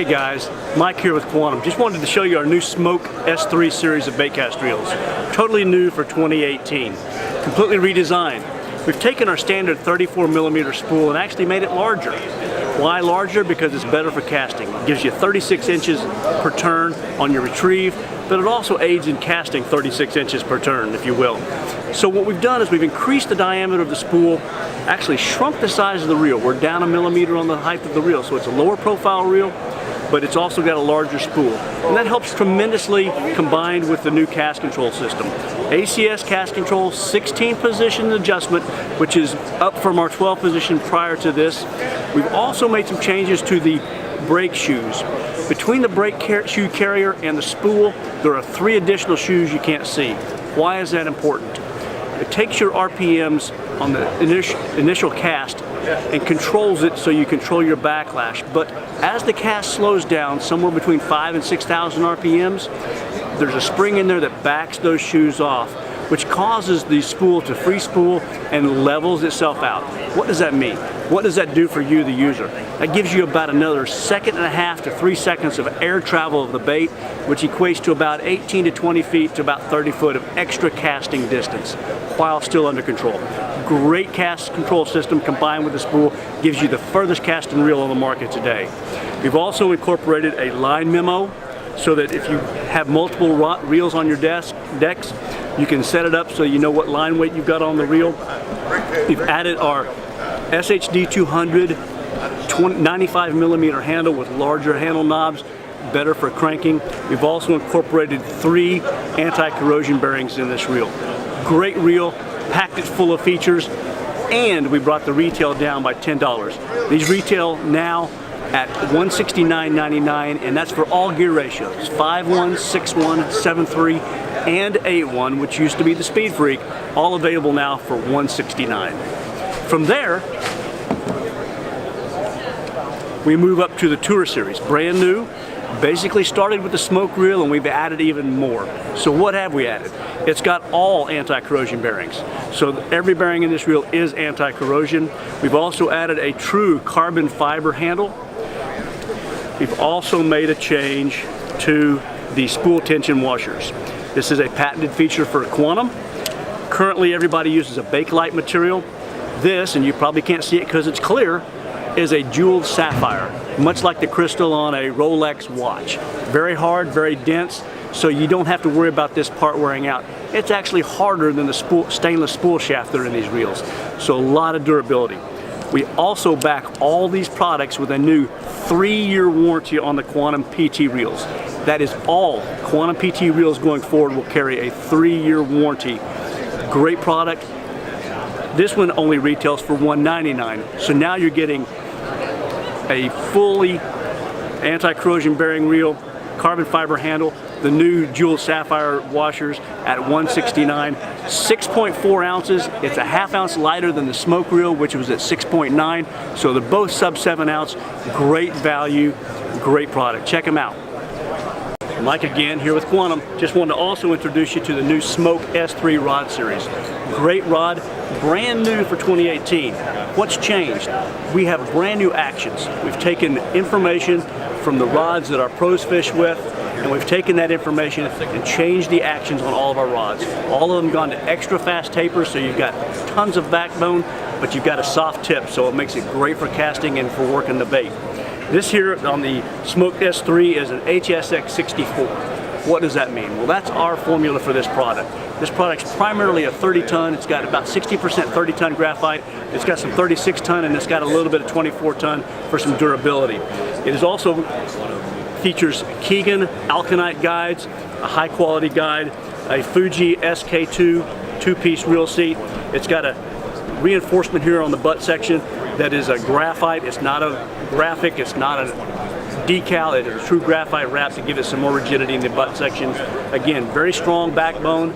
Hey guys, Mike here with Quantum. Just wanted to show you our new Smoke S3 series of baitcast reels. Totally new for 2018. Completely redesigned. We've taken our standard 34mm spool and actually made it larger. Why larger? Because it's better for casting. It gives you 36 inches per turn on your retrieve, but it also aids in casting 36 inches per turn, if you will. So what we've done is we've increased the diameter of the spool, actually shrunk the size of the reel. We're down 1 millimeter on the height of the reel, so it's a lower profile reel, but it's also got a larger spool. And that helps tremendously combined with the new cast control system. ACS cast control, 16 position adjustment, which is up from our 12 position prior to this. We've also made some changes to the brake shoes. Between the brake shoe carrier and the spool, there are 3 additional shoes you can't see. Why is that important? It takes your RPMs on the initial cast and controls it so you control your backlash. But as the cast slows down, somewhere between 5,000 and 6,000 RPMs, there's a spring in there that backs those shoes off, which causes the spool to free spool and levels itself out. What does that mean? What does that do for you, the user? That gives you about another 1.5 to 3 seconds of air travel of the bait, which equates to about 18 to 20 feet to about 30 foot of extra casting distance while still under control. Great cast control system combined with the spool gives you the furthest casting reel on the market today. We've also incorporated a line memo so that if you have multiple reels on your decks, you can set it up so you know what line weight you've got on the reel. We've added our SHD 200 95mm handle with larger handle knobs, better for cranking. We've also incorporated 3 anti-corrosion bearings in this reel. Great reel, packed it full of features, and we brought the retail down by $10. These retail now at $169.99, and that's for all gear ratios, 5.1, 6.1, 7.3, and 8.1, which used to be the Speed Freak, all available now for $169. From there, we move up to the Tour Series, brand new. Basically started with the smoke reel and we've added even more. So what have we added? It's got all anti-corrosion bearings. So every bearing in this reel is anti-corrosion. We've also added a true carbon fiber handle. We've also made a change to the spool tension washers. This is a patented feature for Quantum. Currently everybody uses a Bakelite material. This, and you probably can't see it because it's clear, is a jeweled sapphire, much like the crystal on a Rolex watch. Very hard, very dense, so you don't have to worry about this part wearing out. It's actually harder than the stainless spool shaft that are in these reels, so a lot of durability. We also back all these products with a new 3-year warranty on the Quantum PT reels. That is all Quantum PT reels going forward will carry a 3-year warranty. Great product. This one only retails for $199, so now you're getting a fully anti-corrosion bearing reel, carbon fiber handle, the new jeweled sapphire washers at $169, 6.4 ounces. It's a ½ ounce lighter than the smoke reel, which was at 6.9, so they're both sub 7 ounce. Great value, great product. Check them out. Mike again here with Quantum. Just wanted to also introduce you to the new Smoke S3 rod series. Great rod, brand new for 2018. What's changed? We have brand new actions. We've taken information from the rods that our pros fish with, and we've taken that information and changed the actions on all of our rods. All of them gone to extra fast tapers, so you've got tons of backbone, but you've got a soft tip, so it makes it great for casting and for working the bait. This here on the Smoke S3 is an HSX 64. What does that mean? Well, that's our formula for this product. This product's primarily a 30-ton. It's got about 60% 30-ton graphite. It's got some 36-ton, and it's got a little bit of 24-ton for some durability. It is also features Keegan Alkanite guides, a high-quality guide, a Fuji SK2 two-piece reel seat. It's got a reinforcement here on the butt section that is a graphite. It's not a graphic, it's not a decal, it is a true graphite wrap to give it some more rigidity in the butt section. Again, very strong backbone,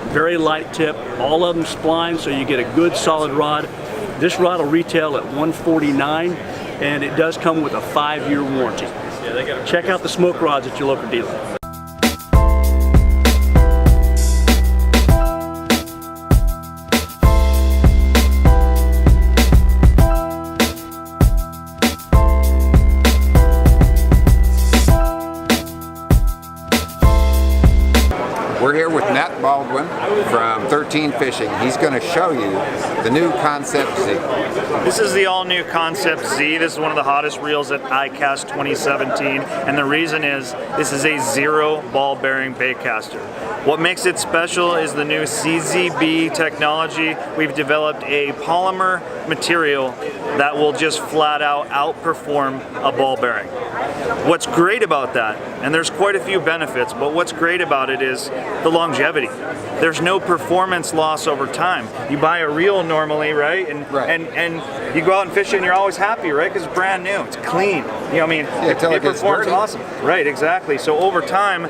very light tip, all of them spline, so you get a good solid rod. This rod will retail at $149, and it does come with a 5-year warranty. Check out the smoke rods at your local dealer. everyone from 13 Fishing. He's going to show you the new Concept Z. This is the all-new Concept Z. This is one of the hottest reels at iCast 2017, and the reason is this is a zero ball bearing baitcaster. What makes it special is the new CZB technology. We've developed a polymer material that will just flat out outperform a ball bearing. What's great about that, and there's quite a few benefits, but what's great about it is the longevity. There's no performance loss over time. You buy a reel normally, right? And you go out and fish it and you're always happy, right? Because it's brand new, it's clean. You know what I mean? Yeah, it performs awesome. Right, exactly. So over time,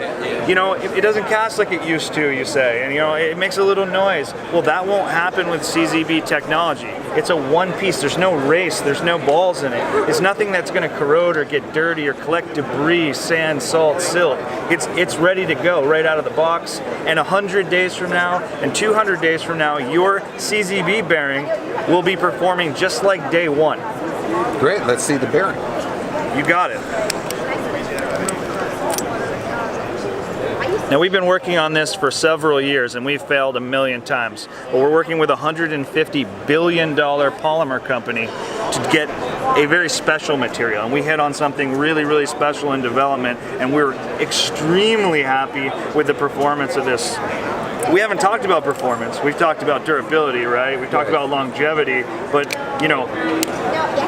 you know, it doesn't cast like it used to, you say, and you know, it makes a little noise. Well, that won't happen with CZB technology. It's a one piece, there's no race, there's no balls in it. It's nothing that's gonna corrode or get dirty or collect debris, sand, salt, silt. It's ready to go right out of the box, and 100 days from now and 200 days from now, your CZB bearing will be performing just like day one. Great, let's see the bearing. You got it. Now, we've been working on this for several years and we've failed a million times, but we're working with a $150 billion polymer company to get a very special material, and we hit on something really, really special in development, and we're extremely happy with the performance of this. We haven't talked about performance, we've talked about durability, right? We've talked about longevity, but you know,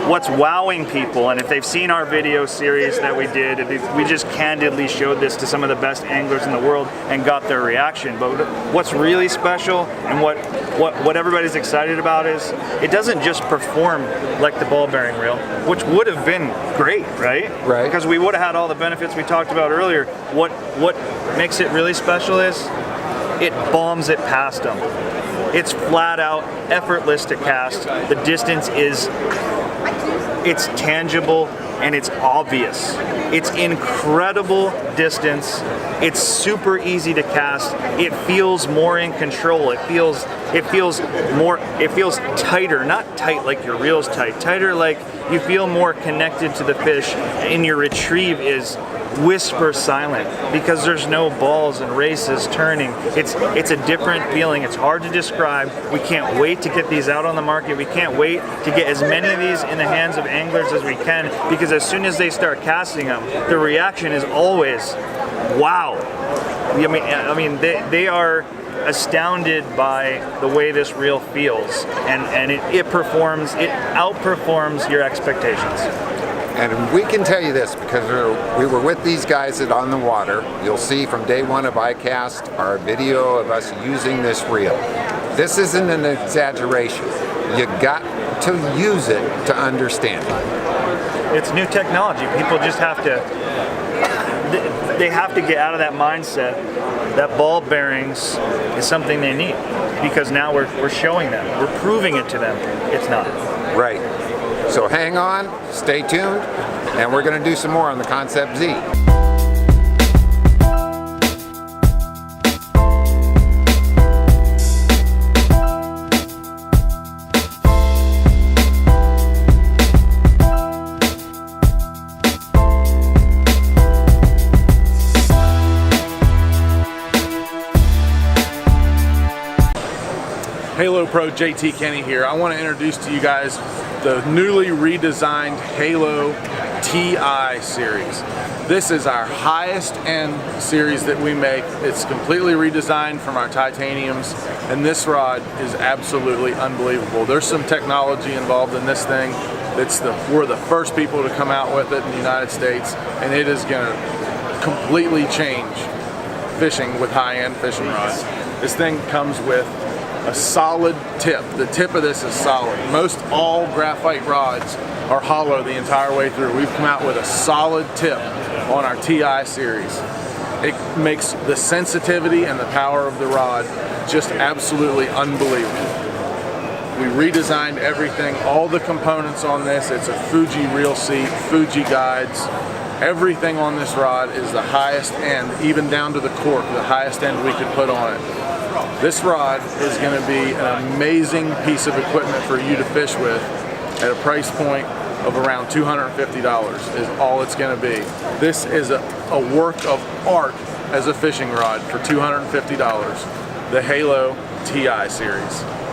what's wowing people, and if they've seen our video series that we did, we just candidly showed this to some of the best anglers in the world and got their reaction. But what's really special and what everybody's excited about is it doesn't just perform like the ball bearing reel, which would have been great, right? Right. Because we would have had all the benefits we talked about earlier. What makes it really special is it bombs it past them. It's flat out effortless to cast. The distance it's tangible and it's obvious. It's incredible distance. It's super easy to cast. It feels more in control. It feels tighter, not tight like your reel's tight, tighter like you feel more connected to the fish, and your retrieve is whisper silent because there's no balls and races turning. It's a different feeling. It's hard to describe. We can't wait to get these out on the market. We can't wait to get as many of these in the hands of anglers as we can, because as soon as they start casting them, the reaction is always, wow. I mean, they are astounded by the way this reel feels, and it outperforms your expectations. And we can tell you this because we were with these guys at On the Water. You'll see from day one of iCast our video of us using this reel. This isn't an exaggeration. You got to use it to understand it. It's new technology. People just have to, they have to get out of that mindset that ball bearings is something they need, because now we're showing them, we're proving it to them. It's not. Right. So hang on, stay tuned, and we're going to do some more on the Concept Z. FLW Pro JT Kenney here. I want to introduce to you guys the newly redesigned Halo TI series. This is our highest end series that we make. It's completely redesigned from our titaniums, and this rod is absolutely unbelievable. There's some technology involved in this thing. We're the first people to come out with it in the United States, and it is going to completely change fishing with high-end fishing rods. This thing comes with a solid tip. The tip of this is solid. Most all graphite rods are hollow the entire way through. We've come out with a solid tip on our TI series. It makes the sensitivity and the power of the rod just absolutely unbelievable. We redesigned everything, all the components on this. It's a Fuji reel seat, Fuji guides. Everything on this rod is the highest end, even down to the cork, the highest end we could put on it. This rod is going to be an amazing piece of equipment for you to fish with at a price point of around $250 is all it's going to be. This is a work of art as a fishing rod for $250. the Halo TI series.